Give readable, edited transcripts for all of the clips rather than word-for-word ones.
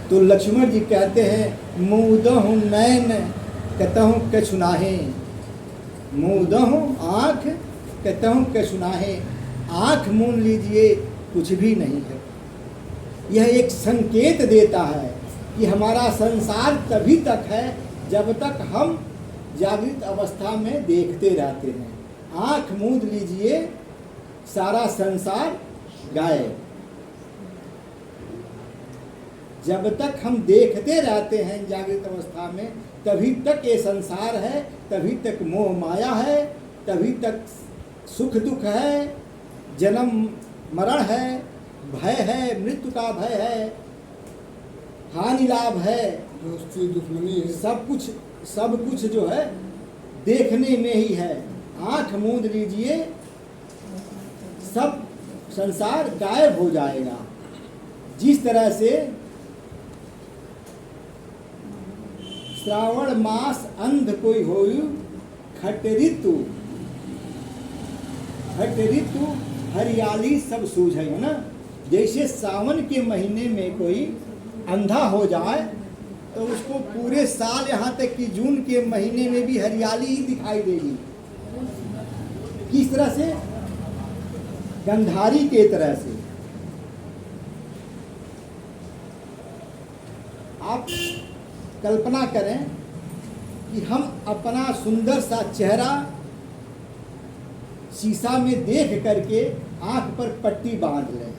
तो लक्ष्मण जी कहते हैं मूदहु नैन कहतहु कछुनाहे, मूदहु आँख कहतहु कछुनाहे, आँख मूंद लीजिए कुछ भी नहीं है। यह एक संकेत देता है कि हमारा संसार तभी तक है जब तक हम जागृत अवस्था में देखते रहते हैं। आँख मूंद लीजिए सारा संसार गायब। जब तक हम देखते रहते हैं जागृत अवस्था में तभी तक ये संसार है, तभी तक मोह माया है, तभी तक सुख दुख है, जन्म मरण है, भय है, मृत्यु का भय है, हानि लाभ है, दोस्ती दुश्मनी है, सब कुछ जो है देखने में ही है। आँख मूंद लीजिए सब संसार गायब हो जाएगा। जिस तरह से श्रावण मास अंध कोई होयु, खट ऋतु हरियाली सब सूझे, है ना। जैसे सावन के महीने में कोई अंधा हो जाए तो उसको पूरे साल यहाँ तक कि जून के महीने में भी हरियाली ही दिखाई देगी। किस तरह से? गंधारी के तरह से। आप कल्पना करें कि हम अपना सुंदर सा चेहरा शीशा में देख करके आंख पर पट्टी बांध लें।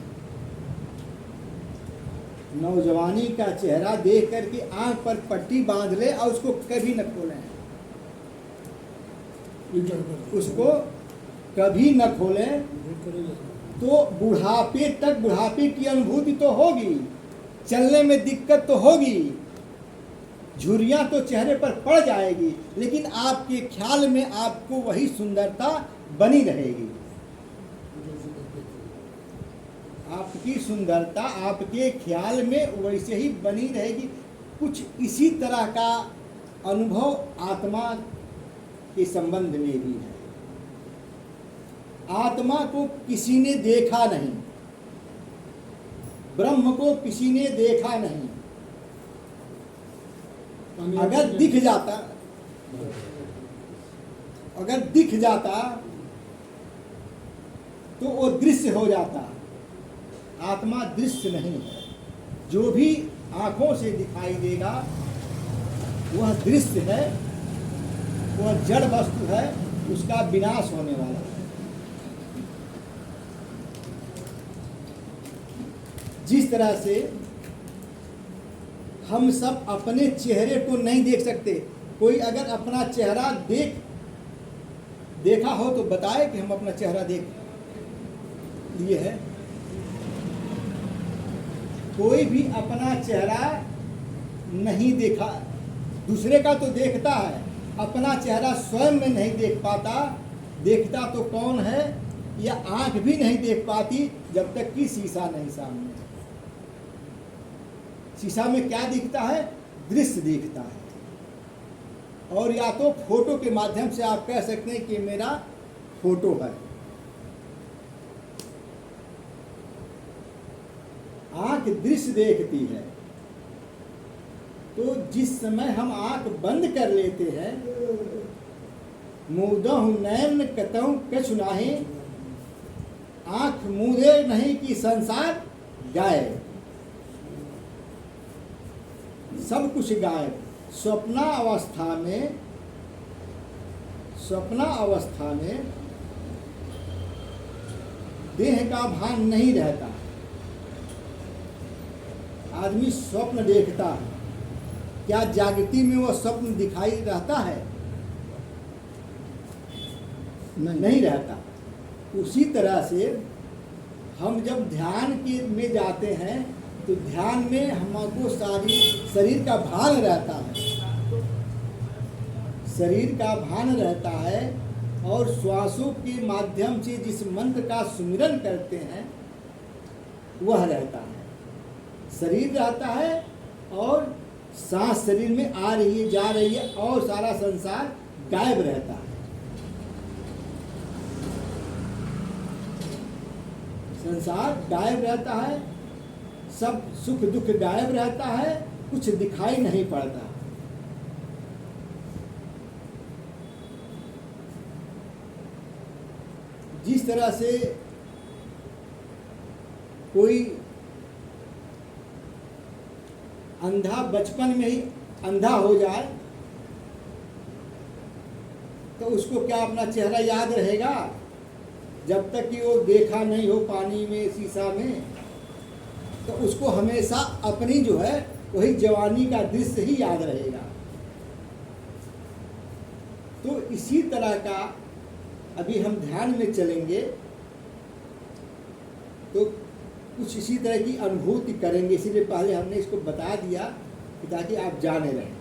नौजवानी का चेहरा देख करके आंख पर पट्टी बांध ले और उसको कभी न खोलें, उसको कभी न खोलें तो बुढ़ापे की अनुभूति तो होगी, चलने में दिक्कत तो होगी, झुर्रियां तो चेहरे पर पड़ जाएगी, लेकिन आपके ख्याल में आपको वही सुंदरता बनी रहेगी। आपकी सुंदरता आपके ख्याल में वैसे ही बनी रहेगी। कुछ इसी तरह का अनुभव आत्मा के संबंध में भी है। आत्मा को किसी ने देखा नहीं, ब्रह्म को किसी ने देखा नहीं। अगर दिख जाता तो वो दृश्य हो जाता। आत्मा दृश्य नहीं है। जो भी आंखों से दिखाई देगा वह दृश्य है, वह जड़ वस्तु है, उसका विनाश होने वाला है। जिस तरह से हम सब अपने चेहरे को नहीं देख सकते। कोई अगर अपना चेहरा देखा हो तो बताए कि हम अपना चेहरा देख लिए है। कोई भी अपना चेहरा नहीं देखा, दूसरे का तो देखता है, अपना चेहरा स्वयं में नहीं देख पाता। देखता तो कौन है? या आंख भी नहीं देख पाती जब तक कि शीशा नहीं सामने। शीशा में क्या दिखता है? दृश्य दिखता है। और या तो फोटो के माध्यम से आप कह सकते हैं कि मेरा फोटो है। आंख दृश्य देखती है। तो जिस समय हम आंख बंद कर लेते हैं, मूदहु नैन कतहु कछु नाहि, आंख मूंदे नहीं कि संसार गायब, सब कुछ गायब। स्वप्ना अवस्था में देह का भान नहीं रहता। आदमी स्वप्न देखता है, क्या जागृति में वो स्वप्न दिखाई रहता है? नहीं रहता। उसी तरह से हम जब ध्यान में जाते हैं तो ध्यान में हमको शरीर का भान रहता है, शरीर का भान रहता है। और श्वासों के माध्यम से जिस मंत्र का सुमिरन करते हैं वह रहता है। शरीर रहता है और सांस शरीर में आ रही है, जा रही है, और सारा संसार गायब रहता है। संसार गायब रहता है, सब सुख दुख गायब रहता है, कुछ दिखाई नहीं पड़ता। जिस तरह से कोई अंधा बचपन में ही अंधा हो जाए तो उसको क्या अपना चेहरा याद रहेगा? जब तक कि वो देखा नहीं हो पानी में, शीशा में, तो उसको हमेशा अपनी जो है वही जवानी का दृश्य ही याद रहेगा। तो इसी तरह का अभी हम ध्यान में चलेंगे तो कुछ इसी तरह की अनुभूति करेंगे। इसीलिए पहले हमने इसको बता दिया कि ताकि आप जाने रहें।